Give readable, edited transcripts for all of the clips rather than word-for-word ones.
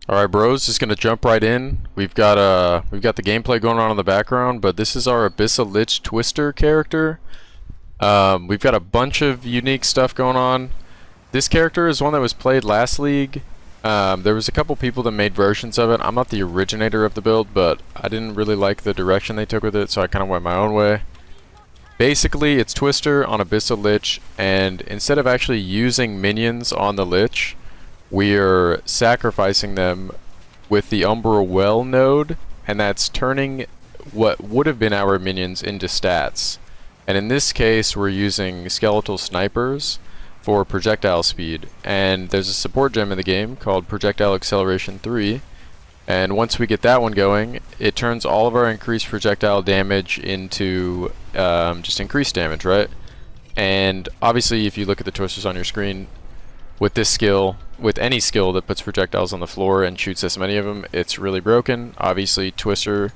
Alright bros, just gonna jump right in. We've got the gameplay going on in the background, but this is our ABYSSAL Lich Twister character. We've got a bunch of unique stuff going on. This character is one that was played last league. There was a couple people that made versions of it. I'm not the originator of the build, but I didn't really like the direction they took with it, so I kind of went my own way. Basically, it's Twister on ABYSSAL Lich, and instead of actually using minions on the Lich, we're sacrificing them with the Umbra Well node, and that's turning what would have been our minions into stats. And in this case, we're using skeletal snipers for projectile speed. And there's a support gem in the game called Projectile Acceleration 3. And once we get that one going, it turns all of our increased projectile damage into just increased damage, right? And obviously, if you look at the twisters on your screen, with this skill, with any skill that puts projectiles on the floor and shoots this many of them, it's really broken. Obviously, Twister,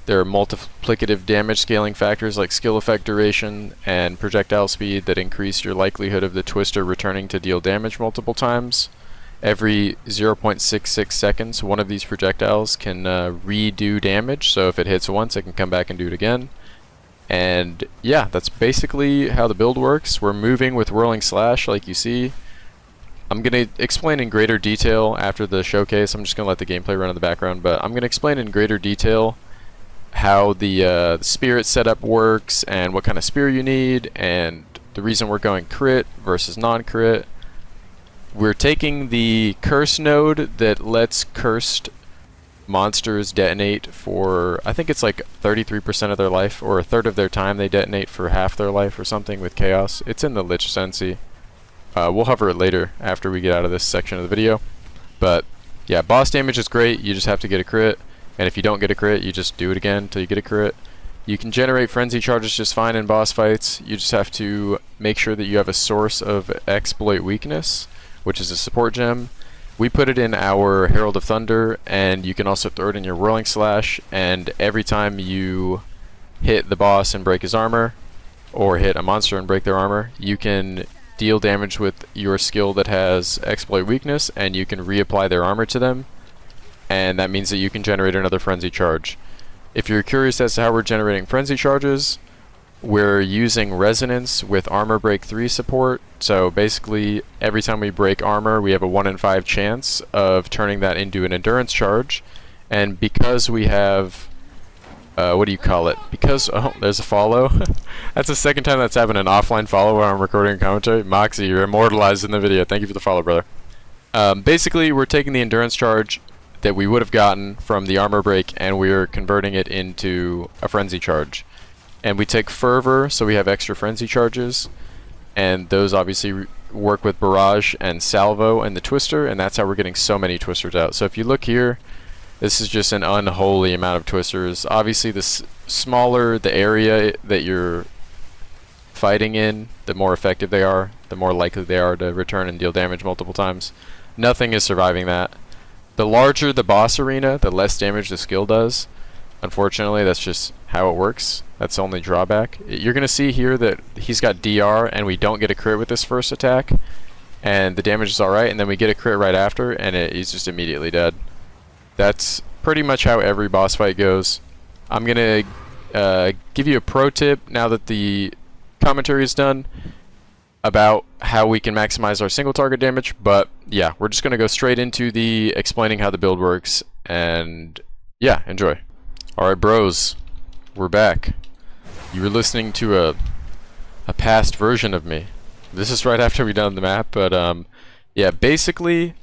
there are multiplicative damage scaling factors like skill effect duration and projectile speed that increase your likelihood of the Twister returning to deal damage multiple times. Every 0.66 seconds, one of these projectiles can redo damage, so if it hits once, it can come back and do it again. And yeah, that's basically how the build works. We're moving with Whirling Slash, like you see. I'm going to explain in greater detail after the showcase. I'm just going to let the gameplay run in the background, but I'm going to explain in greater detail how the spirit setup works and what kind of spear you need and the reason we're going crit versus non-crit. We're taking the curse node that lets cursed monsters detonate for, I think it's like 33% of their life, or a third of their time they detonate for half their life or something with chaos. It's in the Lich Sensi. We'll hover it later after we get out of this section of the video. But yeah, boss damage is great. You just have to get a crit. And if you don't get a crit, you just do it again until you get a crit. You can generate frenzy charges just fine in boss fights. You just have to make sure that you have a source of exploit weakness, which is a support gem. We put it in our Herald of Thunder, and you can also throw it in your Whirling Slash, and every time you hit the boss and break his armor, or hit a monster and break their armor, you can deal damage with your skill that has exploit weakness, and you can reapply their armor to them, and that means that you can generate another frenzy charge. If you're curious as to how we're generating frenzy charges, we're using resonance with armor break 3 support. So basically, every time we break armor, we have a 1 in 5 chance of turning that into an endurance charge. And because we have what do you call it? Because, oh, there's a follow. That's the second time that's having an offline follow while I'm recording a commentary. Moxie, you're immortalized in the video. Thank you for the follow, brother. Basically, we're taking the endurance charge that we would have gotten from the armor break, and we're converting it into a frenzy charge. And we take fervor, so we have extra frenzy charges, and those obviously work with barrage and salvo and the twister, and that's how we're getting so many twisters out. So if you look here, this is just an unholy amount of twisters. Obviously, the smaller the area that you're fighting in, the more effective they are, the more likely they are to return and deal damage multiple times. Nothing is surviving that. The larger the boss arena, the less damage the skill does. Unfortunately, that's just how it works. That's the only drawback. You're going to see here that he's got DR, and we don't get a crit with this first attack, and the damage is alright, and then we get a crit right after, and he's just immediately dead. That's pretty much how every boss fight goes. I'm going to give you a pro tip now that the commentary is done about how we can maximize our single target damage, but yeah, we're just going to go straight into the explaining how the build works, and yeah, enjoy. Alright bros, we're back. You were listening to a past version of me. This is right after we done the map, but yeah, basically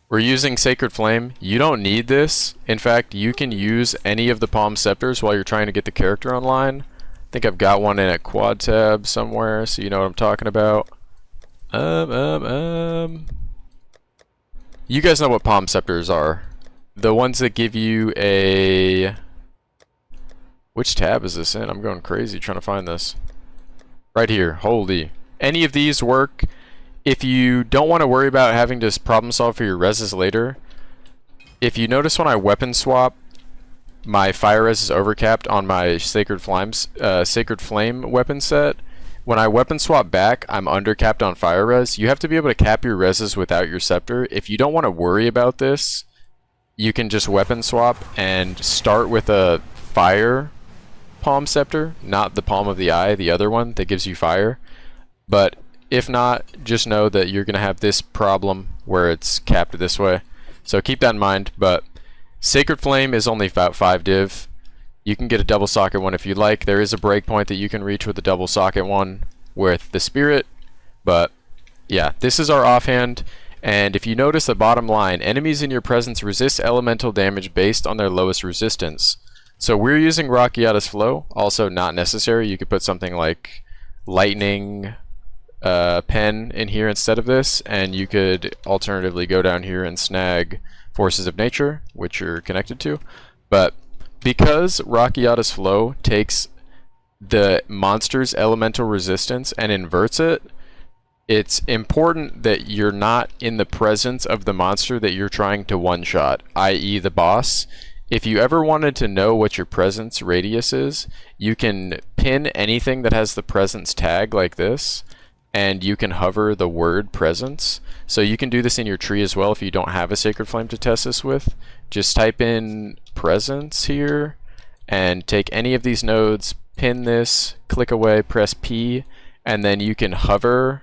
we're using Sacred Flame. You don't need this. In fact, you can use any of the Palm Scepters while you're trying to get the character online. I think I've got one in a quad tab somewhere, so you know what I'm talking about. You guys know what Palm Scepters are. The ones that give you a... Which tab is this in? I'm going crazy trying to find this. Right here. Holy. Any of these work. If you don't want to worry about having to problem solve for your reses later, if you notice when I weapon swap, my fire res is overcapped on my Sacred Flame weapon set. When I weapon swap back, I'm undercapped on fire res. You have to be able to cap your reses without your scepter. If you don't want to worry about this, you can just weapon swap and start with a fire palm scepter, not the palm of the eye, the other one that gives you fire. But if not, just know that you're going to have this problem where it's capped this way. So keep that in mind. But Sacred Flame is only about 5 div. You can get a double socket one if you like. There is a breakpoint that you can reach with a double socket one with the Spirit. But yeah, this is our offhand. And if you notice the bottom line, enemies in your presence resist elemental damage based on their lowest resistance. So we're using Rakiata's Flow, also not necessary. You could put something like Lightning Pen in here instead of this, and you could alternatively go down here and snag Forces of Nature, which you're connected to. But because Rakiata's Flow takes the monster's elemental resistance and inverts it, it's important that you're not in the presence of the monster that you're trying to one-shot, i.e. the boss. If you ever wanted to know what your presence radius is, you can pin anything that has the presence tag like this, and you can hover the word presence. So you can do this in your tree as well if you don't have a Sacred Flame to test this with. Just type in presence here, and take any of these nodes, pin this, click away, press P, and then you can hover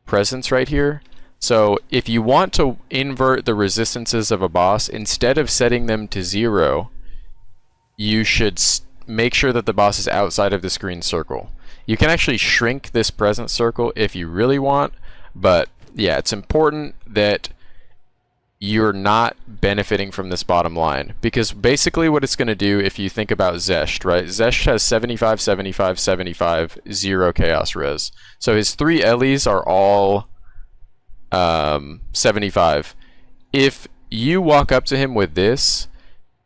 presence right here. So if you want to invert the resistances of a boss, instead of setting them to 0, you should make sure that the boss is outside of this green circle. You can actually shrink this presence circle if you really want, but yeah, it's important that you're not benefiting from this bottom line, because basically what it's going to do, if you think about Zesht, right? Zesht has 75, 75, 75, 0 chaos res. So his 3 Ellies are all 75. If you walk up to him with this,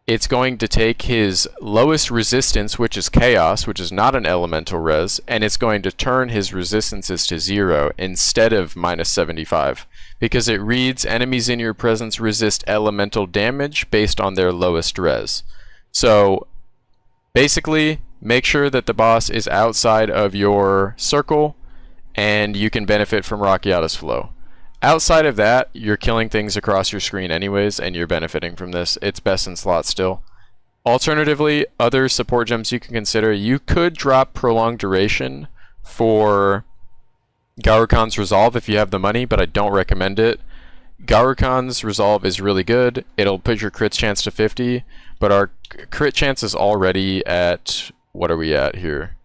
it's going to take his lowest resistance, which is chaos, which is not an elemental res, and it's going to turn his resistances to 0 instead of minus 75, because it reads enemies in your presence resist elemental damage based on their lowest res. So basically, make sure that the boss is outside of your circle, and you can benefit from Rakiata's Flow. Outside of that, you're killing things across your screen anyways, and you're benefiting from this. It's best in slot still. Alternatively, other support gems you can consider, you could drop Prolonged Duration for Garukan's Resolve if you have the money, but I don't recommend it. Garukan's Resolve is really good. It'll put your crit chance to 50, but our crit chance is already at, what are we at here?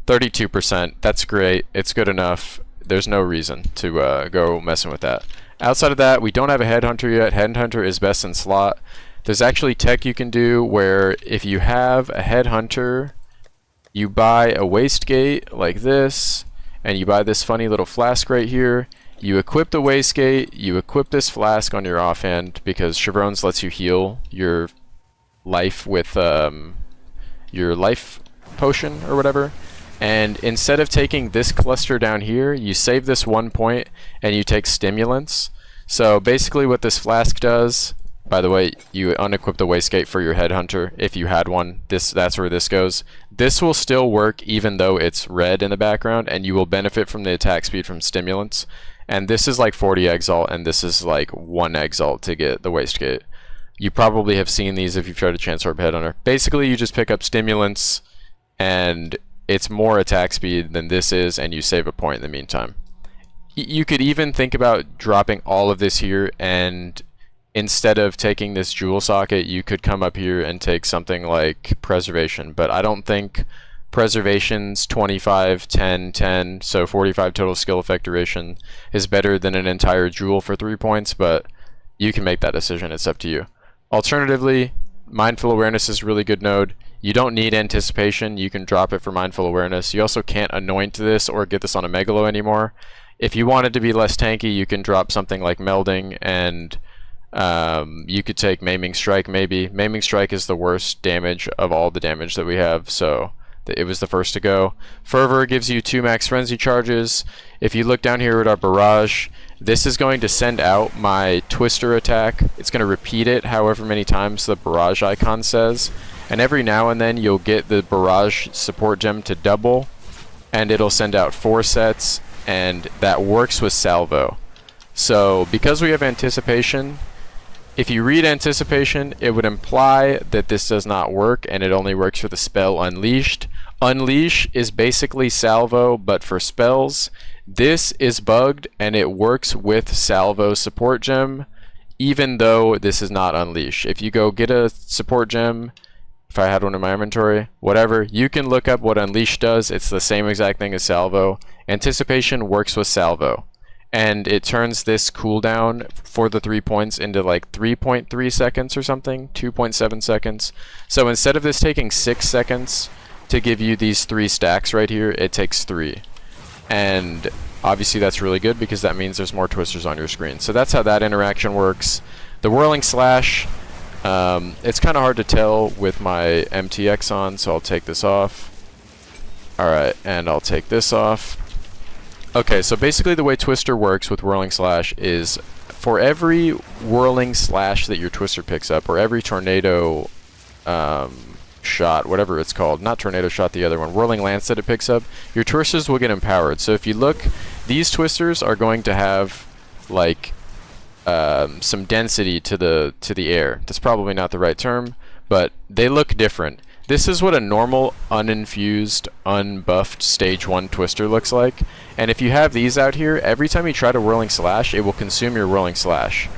32%. That's great. It's good enough. There's no reason to go messing with that. Outside of that, we don't have a Headhunter yet. Headhunter is best in slot. There's actually tech you can do where if you have a Headhunter, you buy a Wastegate like this, and you buy this funny little flask right here. You equip the Wastegate, you equip this flask on your offhand, because Chevron's lets you heal your life with your life potion or whatever. And instead of taking this cluster down here, you save this 1 point and you take stimulants. So basically what this flask does, by the way, you unequip the Wastegate for your Headhunter if you had one. That's where this goes. This will still work even though it's red in the background, and you will benefit from the attack speed from stimulants. And this is like 40 exalt, and this is like 1 exalt to get the Wastegate. You probably have seen these if you've tried to Chance Orb Headhunter. Basically you just pick up stimulants, and it's more attack speed than this is, and you save a point in the meantime. You could even think about dropping all of this here, and instead of taking this jewel socket, you could come up here and take something like Preservation. But I don't think Preservation's 25, 10, 10, so 45 total skill effect duration is better than an entire jewel for 3 points, but you can make that decision. It's up to you. Alternatively, Mindful Awareness is a really good node. You don't need Anticipation. You can drop it for Mindful Awareness. You also can't anoint this or get this on a Megalo anymore. If you wanted to be less tanky, you can drop something like Melding, and you could take Maiming Strike maybe. Maiming Strike is the worst damage of all the damage that we have, so it was the first to go. Fervor gives you 2 max frenzy charges. If you look down here at our barrage, this is going to send out my Twister attack. It's going to repeat it however many times the barrage icon says. And every now and then you'll get the barrage support gem to double, and it'll send out 4 sets, and that works with salvo. So because we have anticipation, If you read Anticipation, it would imply that this does not work and it only works for the spell Unleashed. Unleash is basically Salvo, but for spells. This is bugged and it works with Salvo support gem, even though this is not Unleash. If you go get a support gem, if I had one in my inventory, whatever, you can look up what Unleash does. It's the same exact thing as Salvo. Anticipation works with Salvo, and it turns this cooldown for the 3 points into like 3.3 seconds or something, 2.7 seconds. So instead of this taking 6 seconds to give you these 3 stacks right here, it takes 3. And obviously that's really good because that means there's more twisters on your screen. So that's how that interaction works. The Whirling Slash, it's kind of hard to tell with my MTX on, so I'll take this off. Alright, and I'll take this off. Okay, so basically the way Twister works with Whirling Slash is for every Whirling Slash that your Twister picks up, or every Tornado shot, whatever it's called, not Tornado Shot, the other one, Whirling Lance that it picks up, your Twisters will get empowered. So if you look, these Twisters are going to have like some density to the air. That's probably not the right term, but they look different. This is what a normal, uninfused, unbuffed Stage 1 Twister looks like. And if you have these out here, every time you try to Whirling Slash, it will consume your Whirling Slash.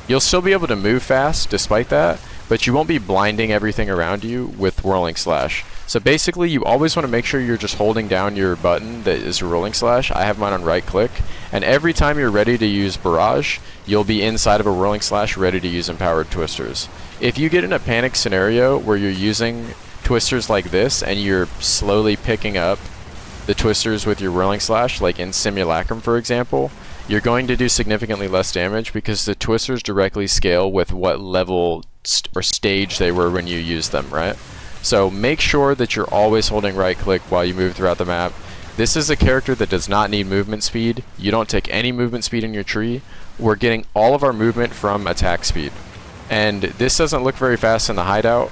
You'll still be able to move fast despite that, but you won't be blinding everything around you with Whirling Slash. So basically, you always want to make sure you're just holding down your button that is your Whirling Slash. I have mine on right click. And every time you're ready to use Barrage, you'll be inside of a Whirling Slash ready to use Empowered Twisters. If you get in a panic scenario where you're using Twisters like this and you're slowly picking up the Twisters with your Whirling Slash, like in Simulacrum for example, you're going to do significantly less damage because the Twisters directly scale with what level or stage they were when you used them, right? So make sure that you're always holding right click while you move throughout the map. This is a character that does not need movement speed. You don't take any movement speed in your tree. We're getting all of our movement from attack speed. And this doesn't look very fast in the hideout,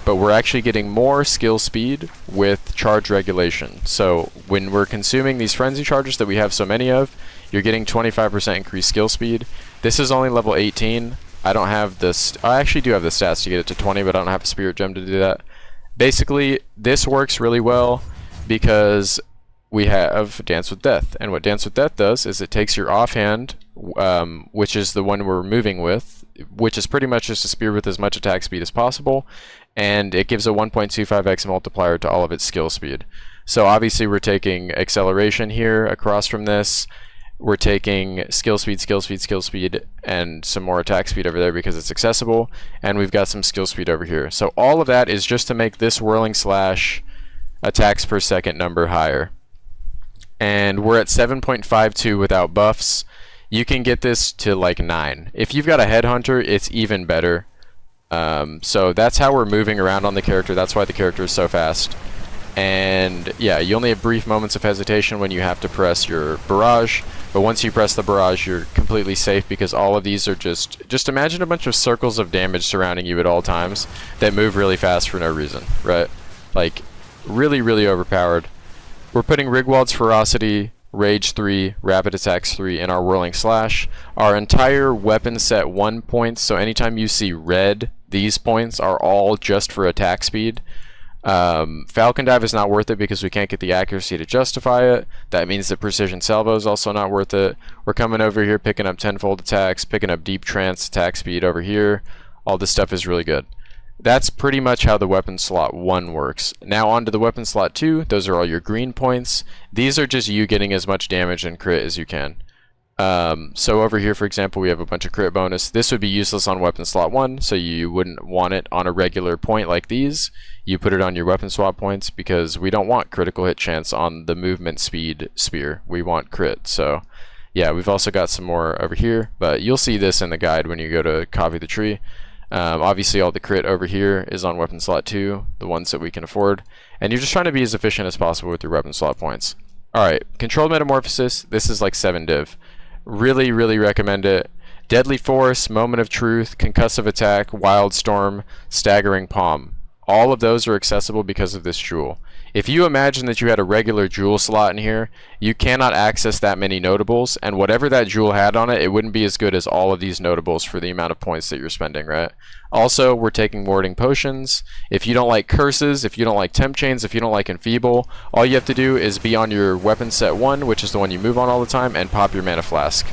but we're actually getting more skill speed with charge regulation. So when we're consuming these frenzy charges that we have so many of, you're getting 25% increased skill speed. This is only level 18. I don't have this. I actually do have the stats to get it to 20, but I don't have a spirit gem to do that. Basically, this works really well because we have Dance with Death. And what Dance with Death does is it takes your offhand, which is the one we're moving with, which is pretty much just a spear with as much attack speed as possible, and it gives a 1.25x multiplier to all of its skill speed. So obviously we're taking acceleration here across from this. We're taking skill speed, skill speed, skill speed, and some more attack speed over there because it's accessible, and we've got some skill speed over here. So all of that is just to make this Whirling Slash attacks per second number higher. And we're at 7.52 without buffs. You can get this to like 9. If you've got a Headhunter, it's even better. So that's how we're moving around on the character. That's why the character is so fast. And yeah, you only have brief moments of hesitation when you have to press your barrage, but once you press the barrage, you're completely safe because all of these are just imagine a bunch of circles of damage surrounding you at all times that move really fast for no reason, right? Like, really, really overpowered. We're putting Rigwald's Ferocity, Rage 3, Rapid Attacks 3 in our Whirling Slash. Our entire weapon set 1 points, so anytime you see red, these points are all just for attack speed. Falcon Dive is not worth it because we can't get the accuracy to justify it. That means the Precision Salvo is also not worth it. We're coming over here picking up tenfold attacks, picking up Deep Trance attack speed over here. All this stuff is really good. That's pretty much how the weapon slot 1 works. Now on to the weapon slot 2. Those are all your green points. These are just you getting as much damage and crit as you can. So over here, for example, we have a bunch of crit bonus. This would be useless on weapon slot 1, so you wouldn't want it on a regular point like these. You put it on your weapon swap points because we don't want critical hit chance on the movement speed spear. We want crit. So yeah, we've also got some more over here, but you'll see this in the guide when you go to copy the tree. Obviously all the crit over here is on weapon slot 2, the ones that we can afford, and you're just trying to be as efficient as possible with your weapon slot points. Alright, Controlled Metamorphosis, this is like 7 div. Really, really recommend it. Deadly Force, Moment of Truth, Concussive Attack, Wild Storm, Staggering Palm. All of those are accessible because of this jewel. If you imagine that you had a regular jewel slot in here, you cannot access that many notables, and whatever that jewel had on it, it wouldn't be as good as all of these notables for the amount of points that you're spending, right? Also, we're taking warding potions. If you don't like curses, if you don't like temp chains, if you don't like enfeeble, all you have to do is be on your weapon set 1, which is the one you move on all the time, and pop your mana flask.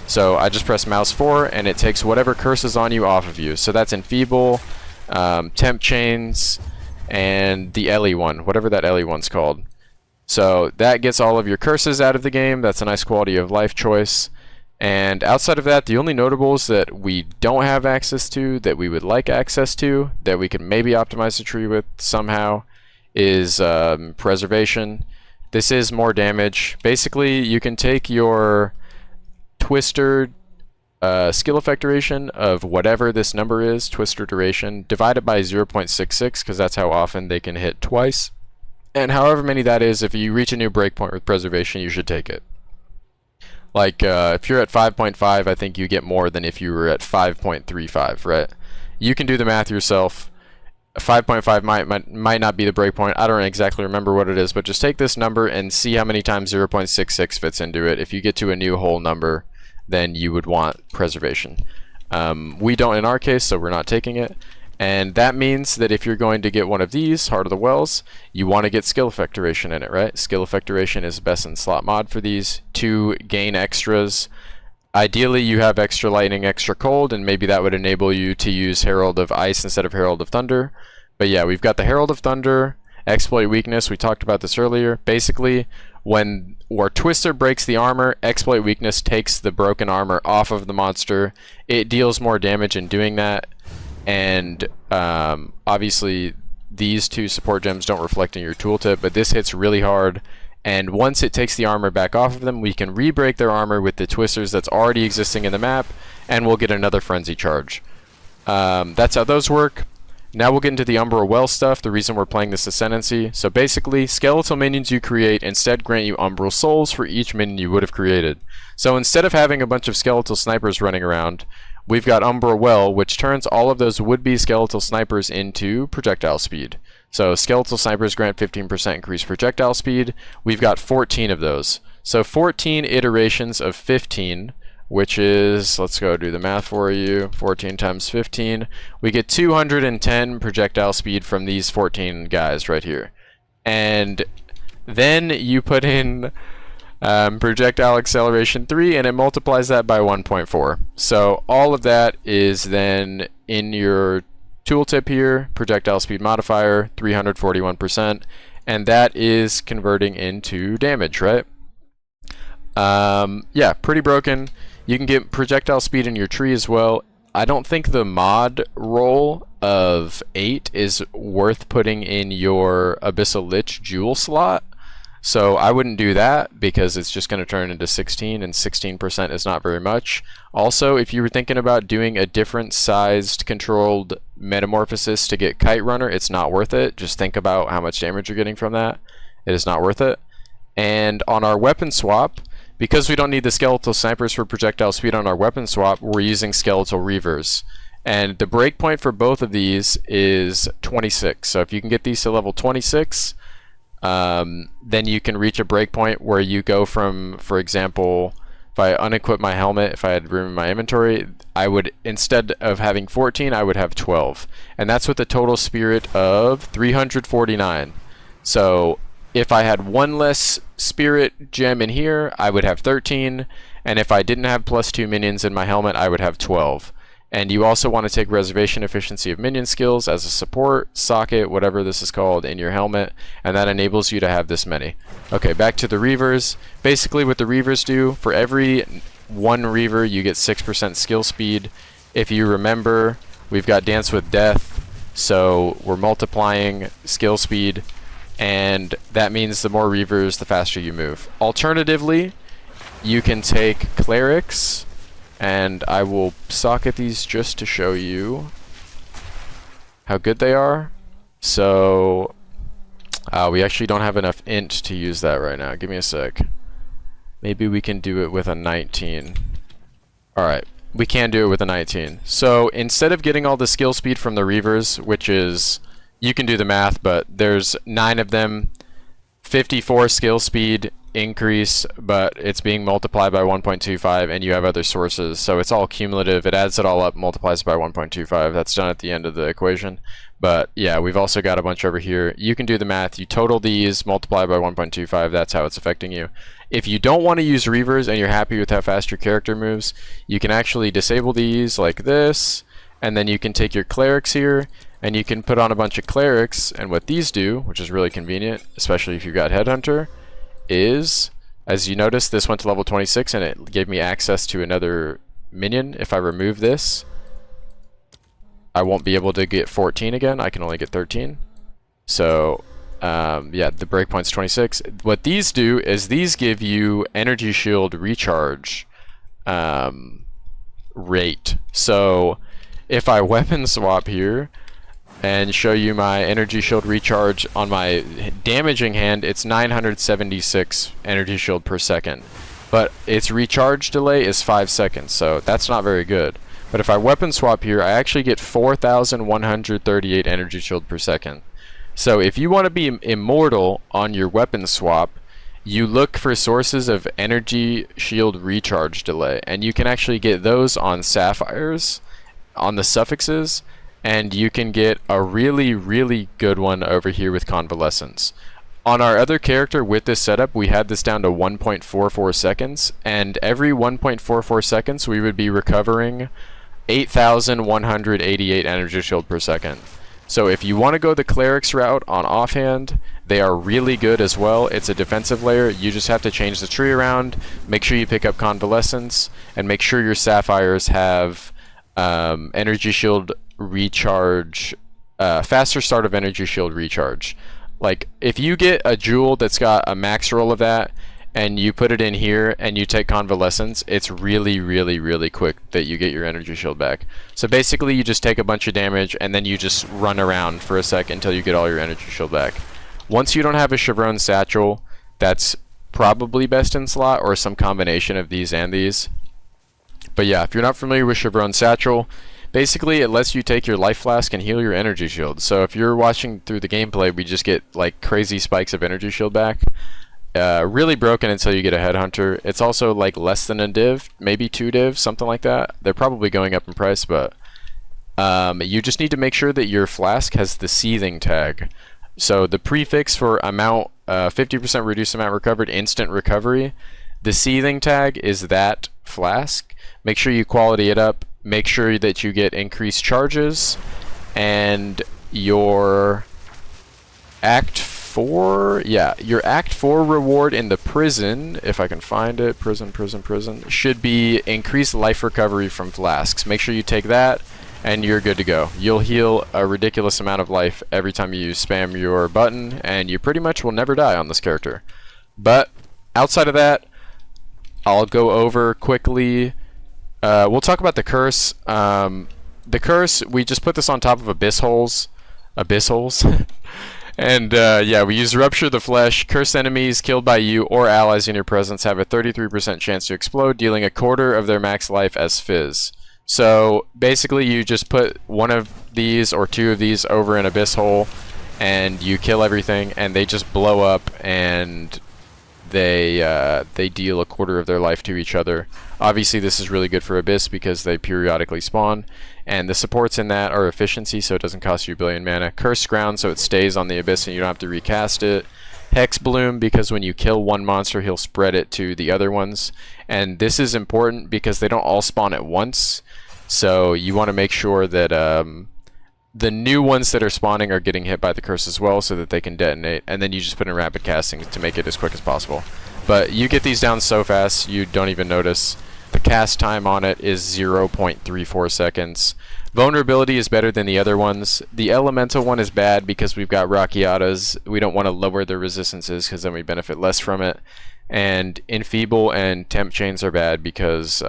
So I just press mouse 4, and it takes whatever curse is on you off of you. So that's enfeeble, temp chains, and the Ellie one, whatever that Ellie one's called. So that gets all of your curses out of the game. That's a nice quality of life choice. And outside of that, the only notables that we don't have access to, that we would like access to, that we can maybe optimize the tree with somehow, is preservation. This is more damage. Basically, you can take your Twister skill effect duration of whatever this number is, Twister duration, divide it by 0.66, because that's how often they can hit twice. And however many that is, if you reach a new breakpoint with preservation, you should take it. Like, if you're at 5.5, I think you get more than if you were at 5.35, right? You can do the math yourself. 5.5 might not be the breakpoint. I don't exactly remember what it is, but just take this number and see how many times 0.66 fits into it. If you get to a new whole number, then you would want preservation. We don't in our case, so we're not taking it. And that means that if you're going to get one of these, Heart of the Wells, you want to get skill effect duration in it, right? Skill effect duration is best in slot mod for these to gain extras. Ideally, you have extra lightning, extra cold, and maybe that would enable you to use Herald of Ice instead of Herald of Thunder. But yeah, we've got the Herald of Thunder, exploit weakness, we talked about this earlier. Basically, when Twister breaks the armor, exploit weakness takes the broken armor off of the monster. It deals more damage in doing that. And obviously these two support gems don't reflect in your tooltip, but this hits really hard, and once it takes the armor back off of them, we can re-break their armor with the twisters that's already existing in the map, and we'll get another frenzy charge. That's how those work. Now we'll get into the Umbra Well stuff, the reason we're playing this Ascendancy. So basically, skeletal minions you create instead grant you Umbral Souls for each minion you would have created. So instead of having a bunch of skeletal snipers running around, we've got Umbra Well, which turns all of those would-be skeletal snipers into projectile speed. So skeletal snipers grant 15% increased projectile speed. We've got 14 of those. So 14 iterations of 15, which is, let's go do the math for you, 14 times 15. We get 210 projectile speed from these 14 guys right here. And then you put in projectile acceleration 3, and it multiplies that by 1.4. So all of that is then in your tooltip here, projectile speed modifier, 341%, and that is converting into damage, right? Yeah, pretty broken. You can get projectile speed in your tree as well. I don't think the mod roll of 8 is worth putting in your Abyssal Lich jewel slot. So I wouldn't do that because it's just going to turn into 16, and 16% is not very much. Also, if you were thinking about doing a different sized controlled metamorphosis to get Kite Runner, it's not worth it. Just think about how much damage you're getting from that. It is not worth it. And on our weapon swap, because we don't need the skeletal snipers for projectile speed on our weapon swap, we're using skeletal reavers. And the breakpoint for both of these is 26. So if you can get these to level 26, then you can reach a breakpoint where you go from, for example, if I unequip my helmet, if I had room in my inventory, I would, instead of having 14, I would have 12. And that's with a total spirit of 349. So if I had one less spirit gem in here, I would have 13. And if I didn't have +2 minions in my helmet, I would have 12. And you also want to take reservation efficiency of minion skills as a support, socket, whatever this is called, in your helmet, and that enables you to have this many. Okay, back to the Reavers. Basically what the Reavers do, for every one Reaver you get 6% skill speed. If you remember, we've got Dance with Death, so we're multiplying skill speed, and that means the more Reavers, the faster you move. Alternatively, you can take Clerics, and I will socket these just to show you how good they are. So we actually don't have enough int to use that right now. Give me a sec. Maybe we can do it with a 19. Alright, we can do it with a 19. So instead of getting all the skill speed from the Reavers, which is, you can do the math, but there's 9 of them, 54 skill speed increase, but it's being multiplied by 1.25, and you have other sources, so it's all cumulative. It adds it all up, multiplies by 1.25. That's done at the end of the equation. But yeah, we've also got a bunch over here. You can do the math. You total these, multiply by 1.25. That's how it's affecting you. If you don't want to use reavers and you're happy with how fast your character moves, you can actually disable these like this, and then you can take your clerics here and you can put on a bunch of clerics, and what these do, which is really convenient, especially if you've got Headhunter, is, as you notice, this went to level 26 and it gave me access to another minion. If I remove this, I won't be able to get 14 again. I can only get 13. So yeah, the breakpoint's 26. What these do is these give you energy shield recharge rate. So if I weapon swap here and show you my energy shield recharge on my damaging hand, it's 976 energy shield per second, but its recharge delay is 5 seconds, so that's not very good. But if I weapon swap here, I actually get 4,138 energy shield per second. So if you want to be immortal on your weapon swap, you look for sources of energy shield recharge delay, and you can actually get those on sapphires, on the suffixes, and you can get a really, really good one over here with convalescence. On our other character with this setup, we had this down to 1.44 seconds, and every 1.44 seconds we would be recovering 8,188 energy shield per second. So if you want to go the clerics route on offhand, they are really good as well. It's a defensive layer. You just have to change the tree around, make sure you pick up convalescence, and make sure your sapphires have energy shield recharge, faster start of energy shield recharge. Like if you get a jewel that's got a max roll of that and you put it in here and you take convalescence, it's really, really, really quick that you get your energy shield back. So basically you just take a bunch of damage and then you just run around for a sec until you get all your energy shield back. Once you don't have a Chevron satchel, that's probably best in slot or some combination of these and these. But yeah, if you're not familiar with Chevron satchel, basically it lets you take your life flask and heal your energy shield. So if you're watching through the gameplay, we just get like crazy spikes of energy shield back. Really broken until you get a Headhunter. It's also like less than a div, maybe 2 divs, something like that. They're probably going up in price, but you just need to make sure that your flask has the seething tag. So the prefix for amount, 50% reduced amount recovered, instant recovery, the seething tag is that flask. Make sure you quality it up. Make sure that you get increased charges, and your Act 4, yeah, your Act 4 reward in the prison, if I can find it, prison, should be increased life recovery from flasks. Make sure you take that, and you're good to go. You'll heal a ridiculous amount of life every time you spam your button, and you pretty much will never die on this character. But outside of that, I'll go over quickly. We'll talk about the curse. The curse, we just put this on top of abyss holes. And yeah, we use Rupture the Flesh. Cursed enemies killed by you or allies in your presence have a 33% chance to explode, dealing a quarter of their max life as phys. So basically you just put one of these or 2 of these over an abyss hole and you kill everything and they just blow up, and they deal a quarter of their life to each other. Obviously this is really good for Abyss because they periodically spawn, and the supports in that are efficiency, so it doesn't cost you a billion mana. Cursed Ground, so it stays on the Abyss and you don't have to recast it. Hex Bloom, because when you kill one monster he'll spread it to the other ones, and this is important because they don't all spawn at once, so you want to make sure that the new ones that are spawning are getting hit by the curse as well, so that they can detonate, and then you just put in rapid casting to make it as quick as possible. But you get these down so fast you don't even notice. The cast time on it is 0.34 seconds. Vulnerability is better than the other ones. The elemental one is bad because we've got Rockiatas. We don't want to lower their resistances because then we benefit less from it. And Enfeeble and Temp Chains are bad because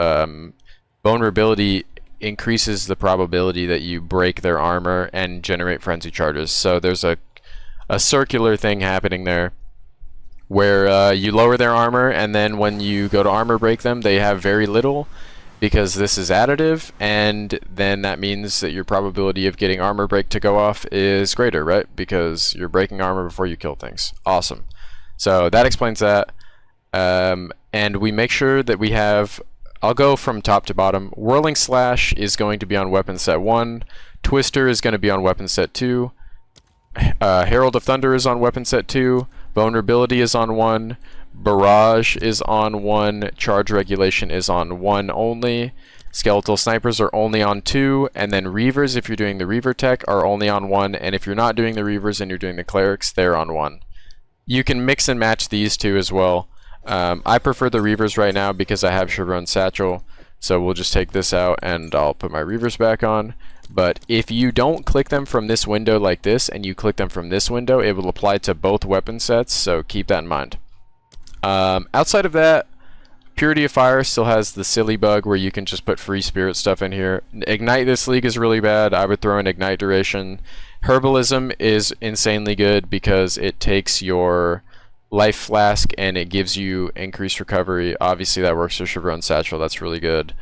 vulnerability increases the probability that you break their armor and generate frenzy charges. So there's a circular thing happening there where you lower their armor, and then when you go to armor break them, they have very little because this is additive, and then that means that your probability of getting armor break to go off is greater, right? Because you're breaking armor before you kill things. Awesome. So that explains that. And we make sure that we have, I'll go from top to bottom. Whirling Slash is going to be on weapon set 1. Twister is going to be on weapon set 2. Herald of Thunder is on weapon set 2. Vulnerability is on 1. Barrage is on 1. Charge Regulation is on 1 only. Skeletal Snipers are only on 2. And then Reavers, if you're doing the Reaver tech, are only on 1. And if you're not doing the Reavers and you're doing the Clerics, they're on 1. You can mix and match these two as well. I prefer the Reavers right now because I have Chevron Satchel. So we'll just take this out and I'll put my Reavers back on. But if you don't click them from this window like this and you click them from this window, it will apply to both weapon sets, so keep that in mind. Outside of that, Purity of Fire still has the silly bug where you can just put free spirit stuff in here. Ignite this league is really bad. I would throw in Ignite Duration. Herbalism is insanely good because it takes your life flask and it gives you increased recovery. Obviously that works for Chevron Satchel, that's really good.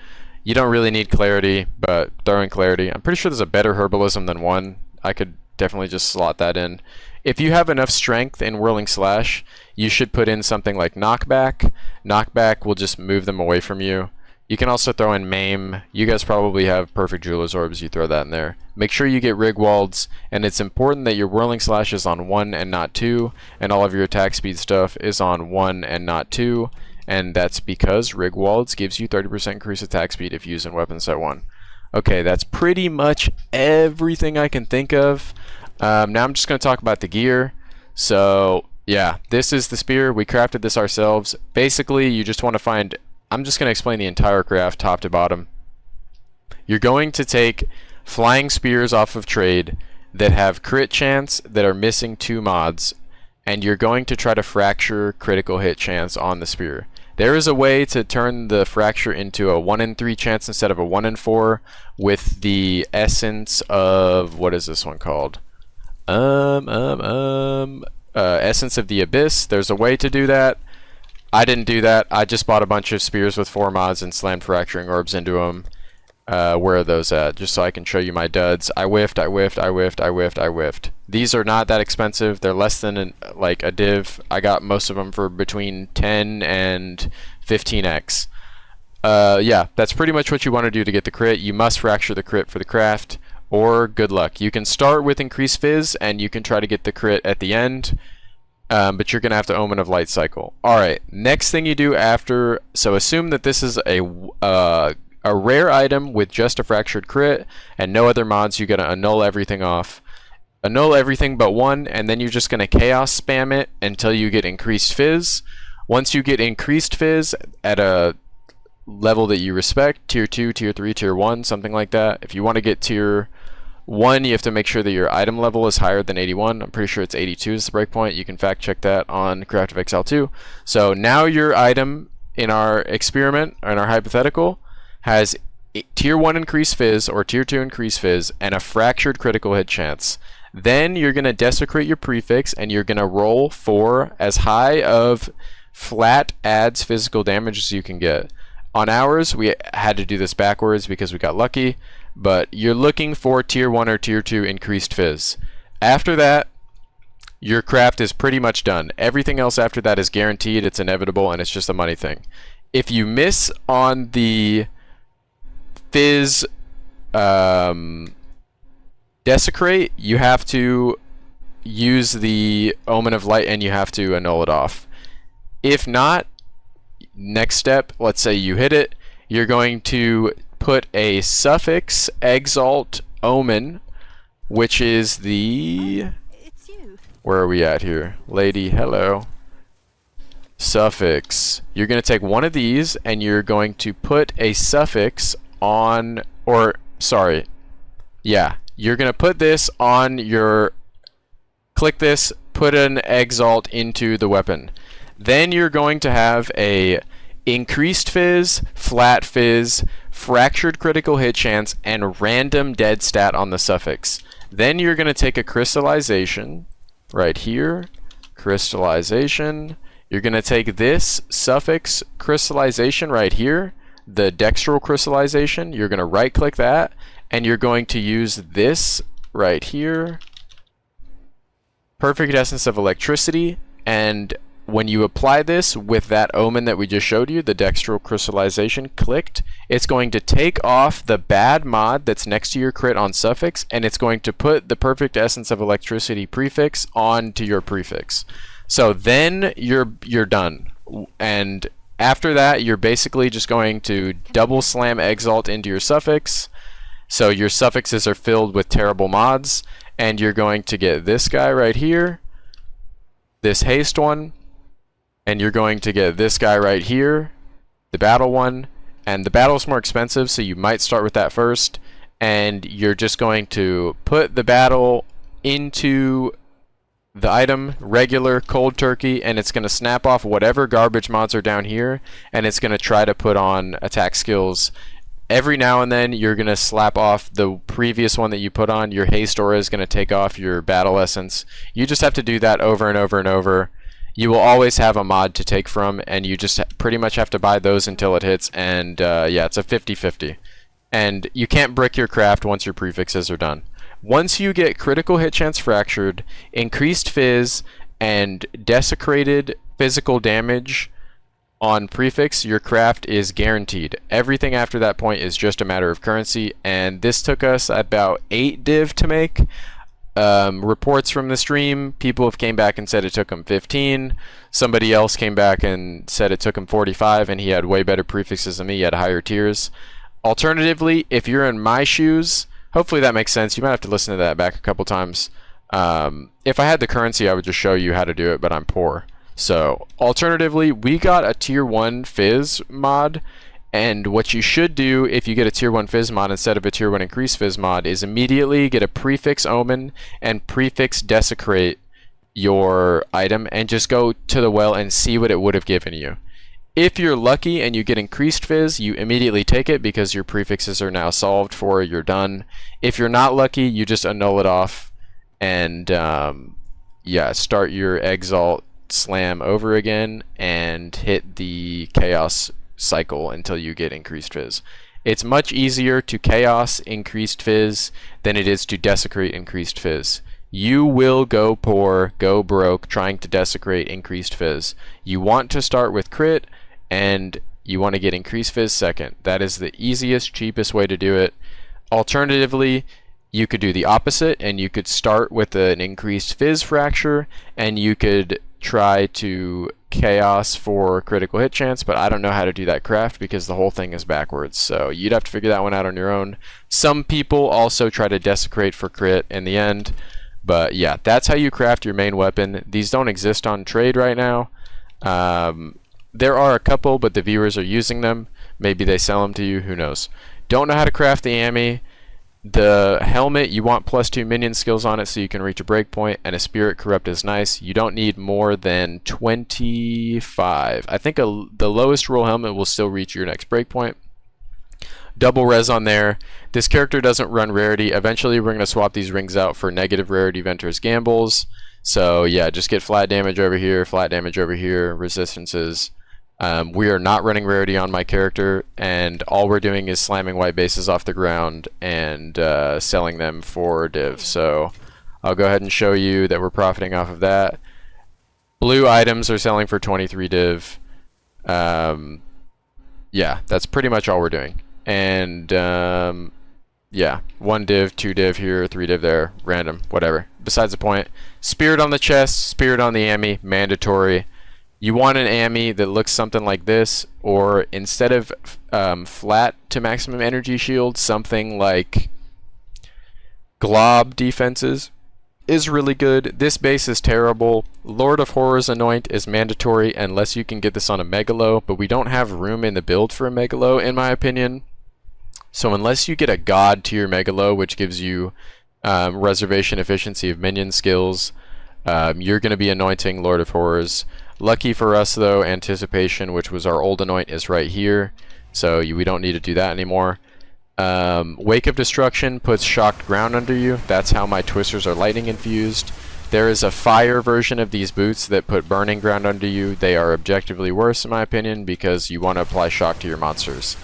You don't really need Clarity, but throw in Clarity. I'm pretty sure there's a better Herbalism than one. I could definitely just slot that in. If you have enough strength in Whirling Slash, you should put in something like Knockback. Knockback will just move them away from you. You can also throw in Maim. You guys probably have Perfect Jeweler's Orbs, you throw that in there. Make sure you get Rigwalds, and it's important that your Whirling Slash is on 1 and not 2, and all of your attack speed stuff is on 1 and not 2. And that's because Rigwalds gives you 30% increased attack speed if used in weapon set 1. Okay, that's pretty much everything I can think of. Now I'm just going to talk about the gear. So, yeah, this is the spear. We crafted this ourselves. Basically, you just want to find... I'm just going to explain the entire craft top to bottom. You're going to take flying spears off of trade that have crit chance that are missing 2 mods, and you're going to try to fracture critical hit chance on the spear. There is a way to turn the fracture into a 1 in 3 chance instead of a 1 in 4 with the essence of, what is this one called? Essence of the Abyss. There's a way to do that. I didn't do that. I just bought a bunch of spears with 4 mods and slammed fracturing orbs into them. Where are those at? Just so I can show you my duds. I whiffed. These are not that expensive. They're less than like a div. I got most of them for between 10 and 15x. Yeah, that's pretty much what you want to do to get the crit. You must fracture the crit for the craft, or good luck. You can start with increased phys, and you can try to get the crit at the end, but you're going to have to Omen of Light cycle. Alright, next thing you do after, so assume that this is a rare item with just a fractured crit and no other mods. You gotta annul everything off. Annul everything but 1, and then you're just gonna chaos spam it until you get increased phys. Once you get increased phys at a level that you respect, tier 2, tier 3, tier 1, something like that. If you want to get tier 1, you have to make sure that your item level is higher than 81. I'm pretty sure it's 82 is the breakpoint. You can fact check that on Craft of XL2. So now your item in our experiment, or in our hypothetical, has tier 1 increased phys or tier 2 increased phys and a fractured critical hit chance. Then you're going to desecrate your prefix and you're going to roll for as high of flat adds physical damage as you can get. On ours, we had to do this backwards because we got lucky, but you're looking for tier 1 or tier 2 increased phys. After that, your craft is pretty much done. Everything else after that is guaranteed, it's inevitable, and it's just a money thing. If you miss on the phys desecrate, you have to use the Omen of Light and you have to annul it off. If not, next step, let's say you hit it, you're going to put a suffix exalt omen, which is the... It's you. Where are we at here? Lady, hello. Suffix. You're going to take one of these and you're going to put a suffix on, or sorry, yeah, you're going to put this on your, click this, put an exalt into the weapon. Then you're going to have a increased phys, flat phys, fractured critical hit chance, and random dead stat on the suffix. Then you're going to take a crystallization right here, crystallization. You're going to take this suffix crystallization right here, the dextral crystallization. You're going to right click that, and you're going to use this right here, perfect essence of electricity, and when you apply this with that omen that we just showed you, the dextral crystallization clicked, it's going to take off the bad mod that's next to your crit on suffix, and it's going to put the perfect essence of electricity prefix onto your prefix. So then you're done. And after that, you're basically just going to double slam exalt into your suffix. So your suffixes are filled with terrible mods, and you're going to get this guy right here, this haste one, and you're going to get this guy right here, the battle one, and the battle's more expensive, so you might start with that first, and you're just going to put the battle into the item, regular, cold turkey, and it's going to snap off whatever garbage mods are down here, and it's going to try to put on attack skills. Every now and then you're going to slap off the previous one that you put on. Your haste aura is going to take off your battle essence. You just have to do that over and over and over. You will always have a mod to take from, and you just pretty much have to buy those until it hits, and yeah, it's a 50-50. And you can't brick your craft once your prefixes are done. Once you get critical hit chance fractured, increased phys, and desecrated physical damage on prefix, your craft is guaranteed. Everything after that point is just a matter of currency, and this took us about 8 div to make. Reports from the stream, people have came back and said it took him 15. Somebody else came back and said it took him 45, and he had way better prefixes than me. He had higher tiers. Alternatively, if you're in my shoes, hopefully that makes sense. You might have to listen to that back a couple times. If I had the currency, I would just show you how to do it, but I'm poor. So, alternatively, we got a tier 1 phys mod, and what you should do if you get a tier 1 phys mod instead of a tier 1 increased phys mod is immediately get a prefix omen and prefix desecrate your item and just go to the well and see what it would have given you. If you're lucky and you get increased phys, you immediately take it because your prefixes are now solved for, you're done. If you're not lucky, you just annul it off and yeah, start your exalt slam over again and hit the chaos cycle until you get increased phys. It's much easier to chaos increased phys than it is to desecrate increased phys. You will go poor, go broke trying to desecrate increased phys. You want to start with crit and you want to get increased phys second. That is the easiest, cheapest way to do it. Alternatively, you could do the opposite and you could start with an increased phys fracture and you could try to chaos for critical hit chance, but I don't know how to do that craft because the whole thing is backwards, so you'd have to figure that one out on your own. Some people also try to desecrate for crit in the end, but yeah, that's how you craft your main weapon. These don't exist on trade right now. There are a couple, but the viewers are using them. Maybe they sell them to you, who knows. Don't know how to craft the Ami. The helmet, you want +2 minion skills on it so you can reach a breakpoint, and a spirit corrupt is nice. You don't need more than 25. I think the lowest roll helmet will still reach your next breakpoint. Double res on there. This character doesn't run rarity. Eventually we're going to swap these rings out for negative rarity Ventur's Gambles. So yeah, just get flat damage over here, flat damage over here, resistances. We are not running rarity on my character, and all we're doing is slamming white bases off the ground and selling them for div. So I'll go ahead and show you that we're profiting off of that. Blue items are selling for 23 div. Yeah, that's pretty much all we're doing. And yeah, 1 div, 2 div here, 3 div there, random, whatever. Besides the point. Spirit on the chest, spirit on the Ami, mandatory. You want an Ami that looks something like this, or instead of flat to maximum energy shield, something like glob defenses is really good. This base is terrible. Lord of Horrors Anoint is mandatory unless you can get this on a Megalo, but we don't have room in the build for a Megalo in my opinion. So unless you get a god tier Megalo, which gives you reservation efficiency of minion skills, you're going to be anointing Lord of Horrors. Lucky for us though, Anticipation, which was our old anoint, is right here, so we don't need to do that anymore. Wake of Destruction puts shocked ground under you. That's how my twisters are lightning infused. There is a fire version of these boots that put burning ground under you. They are objectively worse in my opinion because you want to apply shock to your monsters,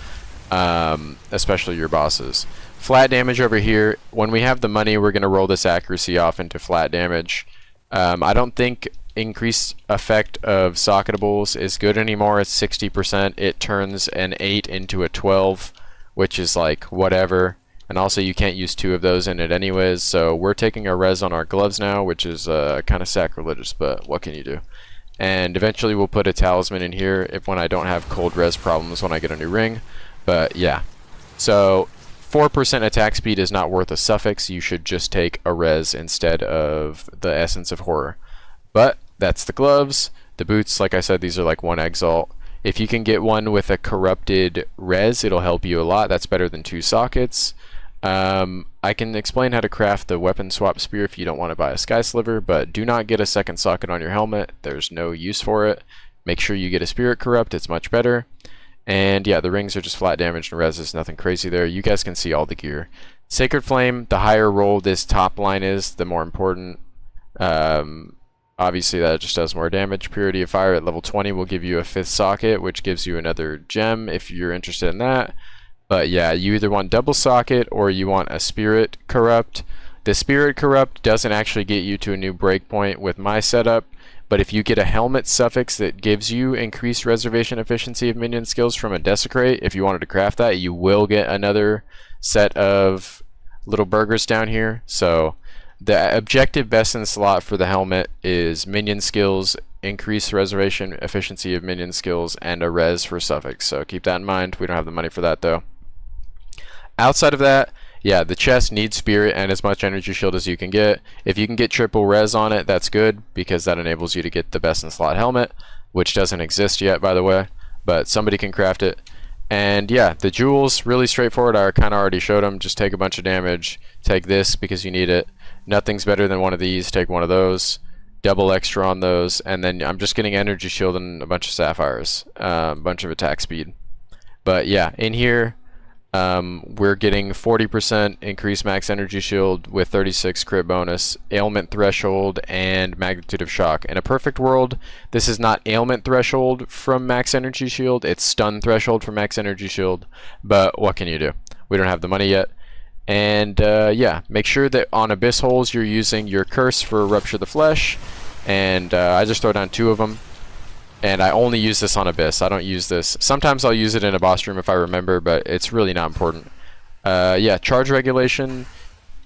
especially your bosses. Flat damage over here. When we have the money, we're going to roll this accuracy off into flat damage. I don't think increased effect of socketables is good anymore. It's 60%. It turns an 8 into a 12, which is like whatever. And also you can't use 2 of those in it anyways, so we're taking a res on our gloves now, which is kind of sacrilegious, but what can you do? And eventually we'll put a talisman in here if when I don't have cold res problems when I get a new ring. But yeah, so 4% attack speed is not worth a suffix. You should just take a res instead of the Essence of Horror. But that's the gloves. The boots, like I said, these are like 1 exalt. If you can get one with a corrupted res, it'll help you a lot. That's better than 2 sockets. I can explain how to craft the weapon swap spear if you don't want to buy a sky sliver, but do not get a second socket on your helmet. There's no use for it. Make sure you get a spirit corrupt. It's much better. And yeah, the rings are just flat damage and res. Nothing crazy there. You guys can see all the gear. Sacred Flame, the higher roll this top line is, the more important. Obviously that just does more damage. Purity of Fire at level 20 will give you a 5th socket, which gives you another gem if you're interested in that. But yeah, you either want double socket or you want a spirit corrupt. The spirit corrupt doesn't actually get you to a new breakpoint with my setup, but if you get a helmet suffix that gives you increased reservation efficiency of minion skills from a desecrate, if you wanted to craft that, you will get another set of little burgers down here. So the objective best in slot for the helmet is minion skills, increase reservation efficiency of minion skills, and a res for suffix. So keep that in mind. We don't have the money for that though. Outside of that, yeah, the chest needs spirit and as much energy shield as you can get. If you can get triple res on it, that's good, because that enables you to get the best in slot helmet, which doesn't exist yet, by the way, but somebody can craft it. And yeah, the jewels, really straightforward. I kind of already showed them. Just take a bunch of damage. Take this because you need it. Nothing's better than one of these. Take one of those. Double extra on those. And then I'm just getting energy shield and a bunch of sapphires. A bunch of attack speed. But yeah, in here, we're getting 40% increased max energy shield with 36 crit bonus, ailment threshold, and magnitude of shock. In a perfect world, this is not ailment threshold from max energy shield, it's stun threshold from max energy shield, but what can you do? We don't have the money yet. And yeah, make sure that on abyss holes you're using your curse for rupture the flesh, and I just throw down 2 of them. And I only use this on Abyss. I don't use this. Sometimes I'll use it in a boss room if I remember, but it's really not important. Yeah, charge regulation.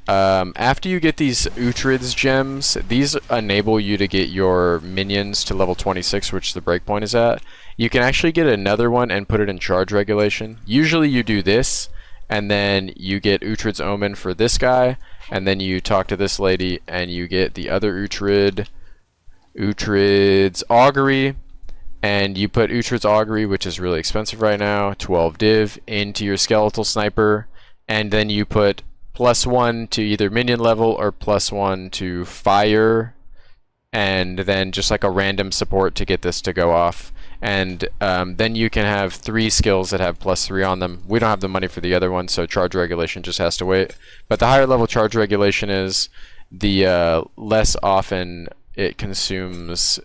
After you get these Uhtred's gems, these enable you to get your minions to level 26, which the breakpoint is at. You can actually get another one and put it in charge regulation. Usually you do this, and then you get Uhtred's Omen for this guy, and then you talk to this lady, and you get the other Uhtred's Augury. And you put Uhtred's Augury, which is really expensive right now, 12 div, into your skeletal sniper, and then you put +1 to either minion level or +1 to fire, and then just like a random support to get this to go off. And then you can have 3 skills that have +3 on them. We don't have the money for the other one, so charge regulation just has to wait. But the higher level charge regulation is, the less often it consumes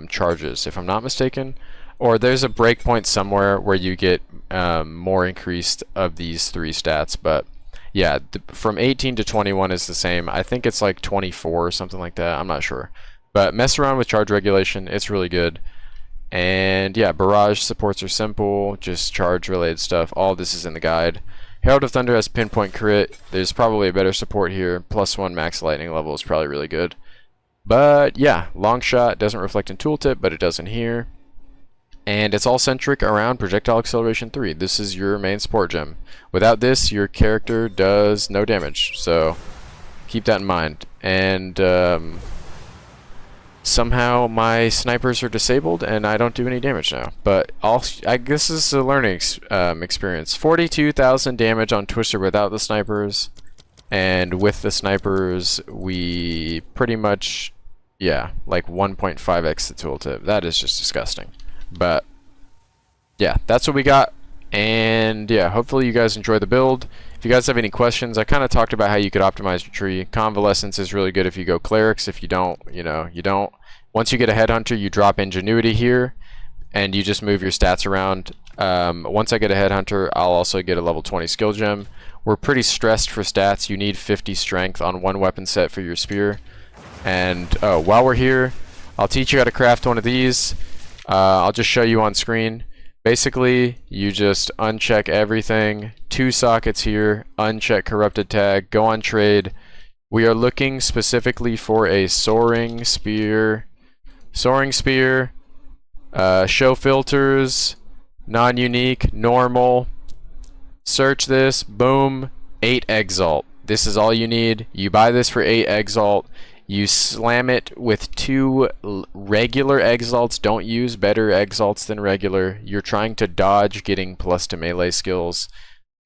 charges, if I'm not mistaken, or there's a breakpoint somewhere where you get more increased of these 3 stats. But yeah, from 18 to 21 is the same. I think it's like 24 or something like that. I'm not sure, but mess around with charge regulation. It's really good. And yeah, barrage supports are simple, just charge related stuff. All this is in the guide. Herald of Thunder has pinpoint crit. There's probably a better support here. +1 max lightning level is probably really good. But yeah, long shot doesn't reflect in tooltip, but it does in here. And it's all centric around projectile acceleration 3. This is your main support gem. Without this, your character does no damage, so keep that in mind. And somehow my snipers are disabled and I don't do any damage now. But I guess this is a learning experience. 42,000 damage on Twister without the snipers. And with the snipers, we pretty much, yeah, like 1.5x the tooltip. That is just disgusting. But yeah, that's what we got. And yeah, hopefully you guys enjoy the build. If you guys have any questions, I kind of talked about how you could optimize your tree. Convalescence is really good if you go clerics. If you don't, you don't. Once you get a headhunter, you drop ingenuity here, and you just move your stats around. Once I get a headhunter, I'll also get a level 20 skill gem. We're pretty stressed for stats. You need 50 strength on one weapon set for your spear. And while we're here, I'll teach you how to craft one of these. I'll just show you on screen. Basically, you just uncheck everything. 2 sockets here, uncheck corrupted tag, go on trade. We are looking specifically for a soaring spear. Soaring spear, show filters, non-unique, normal. Search this, boom, 8 exalt. This is all you need. You buy this for 8 exalt. You slam it with 2 regular exalts. Don't use better exalts than regular. You're trying to dodge getting plus to melee skills.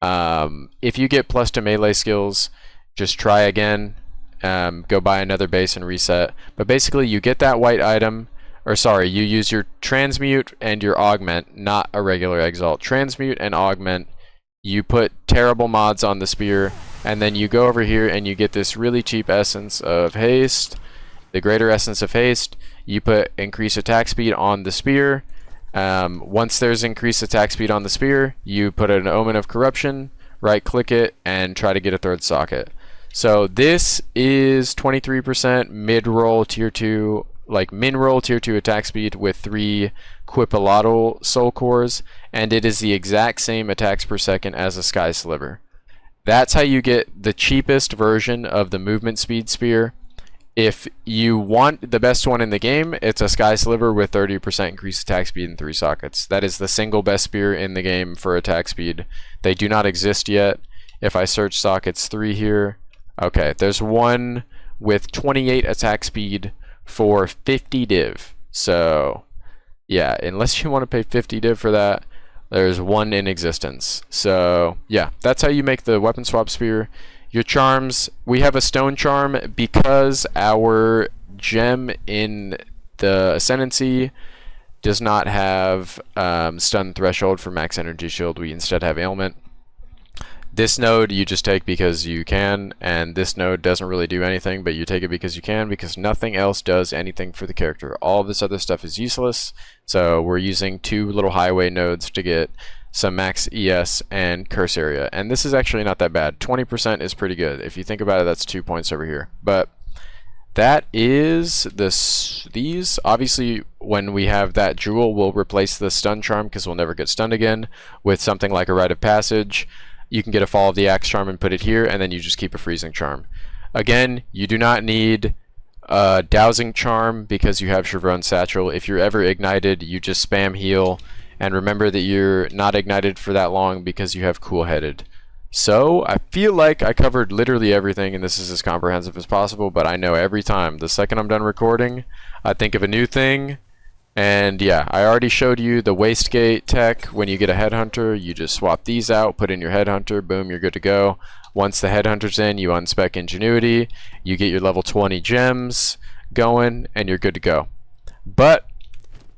If you get plus to melee skills, just try again. Go buy another base and reset. But basically, you get that white item, or sorry, you use your transmute and your augment, not a regular exalt. Transmute and augment. You put terrible mods on the spear, and then you go over here and you get this really cheap essence of haste, the greater essence of haste. You put increased attack speed on the spear. Once there's increased attack speed on the spear, you put an omen of corruption, right click it, and try to get a 3rd socket. So this is 23% mid-roll tier 2, like min-roll tier 2 attack speed with 3 Quipilotl soul cores, and it is the exact same attacks per second as a Sky Sliver. That's how you get the cheapest version of the movement speed spear. If you want the best one in the game, it's a Sky Sliver with 30% increased attack speed and 3 sockets. That is the single best spear in the game for attack speed. They do not exist yet. If I search sockets 3 here, okay, there's one with 28 attack speed for 50 div. So yeah, unless you want to pay 50 div for that, there's one in existence. So yeah, that's how you make the weapon swap spear. Your charms, we have a stone charm because our gem in the Ascendancy does not have stun threshold for max energy shield. We instead have ailment. This node you just take because you can, and this node doesn't really do anything, but you take it because you can, because nothing else does anything for the character. All this other stuff is useless, so we're using 2 little highway nodes to get some max ES and curse area. And this is actually not that bad. 20% is pretty good. If you think about it, that's 2 points over here. But that is these. Obviously, when we have that jewel, we'll replace the stun charm because we'll never get stunned again with something like a rite of passage. You can get a Fall of the Axe charm and put it here, and then you just keep a freezing charm. Again, you do not need a dowsing charm because you have Chevron Satchel. If you're ever ignited, you just spam heal, and remember that you're not ignited for that long because you have Cool Headed. So I feel like I covered literally everything, and this is as comprehensive as possible, but I know every time, the second I'm done recording, I think of a new thing. And yeah, I already showed you the wastegate tech. When you get a headhunter, you just swap these out, put in your headhunter, boom, you're good to go. Once the headhunter's in, you unspec ingenuity, you get your level 20 gems going, and you're good to go. But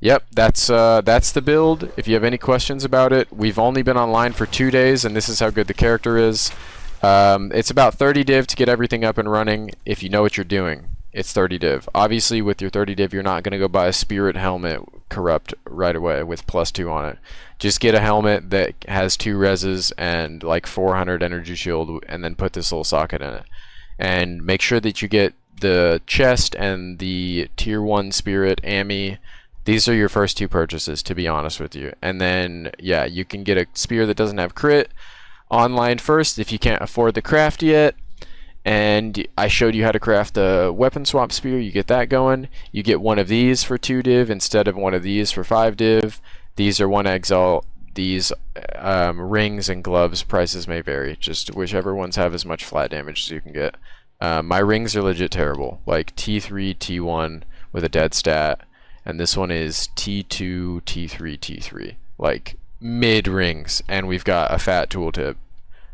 yep, that's the build. If you have any questions about it, we've only been online for 2 days, and this is how good the character is. It's about 30 div to get everything up and running if you know what you're doing. It's 30 div. Obviously, with your 30 div, you're not going to go buy a Spirit Helmet Corrupt right away with +2 on it. Just get a helmet that has 2 reses and like 400 energy shield, and then put this little socket in it. And make sure that you get the chest and the tier 1 Spirit Ami. These are your first 2 purchases, to be honest with you. And then, yeah, you can get a spear that doesn't have crit online first if you can't afford the craft yet. And I showed you how to craft the weapon swap spear. You get that going. You get one of these for 2 div instead of one of these for 5 div. These are 1 exalt. These rings and gloves prices may vary. Just whichever ones have as much flat damage as you can get. My rings are legit terrible. Like T3, T1 with a dead stat. And this one is T2, T3, T3. Like mid rings. And we've got a fat tooltip.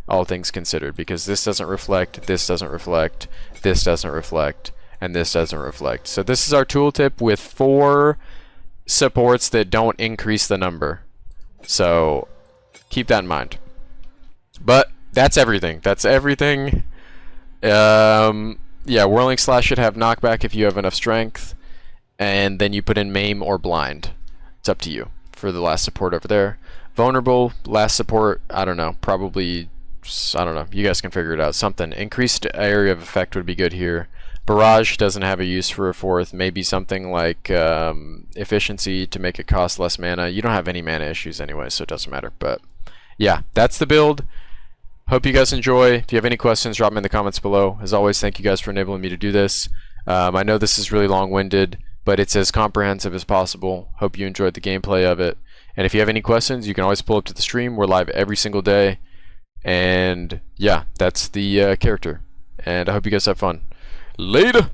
All things considered, because this doesn't reflect, this doesn't reflect, this doesn't reflect, and this doesn't reflect. So this is our tooltip with 4 supports that don't increase the number. So keep that in mind. But that's everything. That's everything. Yeah, Whirling Slash should have knockback if you have enough strength, and then you put in Maim or Blind. It's up to you for the last support over there. Vulnerable, last support, I don't know, probably, I don't know, you guys can figure it out. Something. Increased area of effect would be good here. Barrage doesn't have a use for a 4th. Maybe something like efficiency to make it cost less mana. You don't have any mana issues anyway, so it doesn't matter. But yeah, that's the build. Hope you guys enjoy. If you have any questions, drop them in the comments below. As always, thank you guys for enabling me to do this. I know this is really long-winded, but it's as comprehensive as possible. Hope you enjoyed the gameplay of it. And if you have any questions, you can always pull up to the stream. We're live every single day. And yeah, that's the character. And I hope you guys have fun. Later!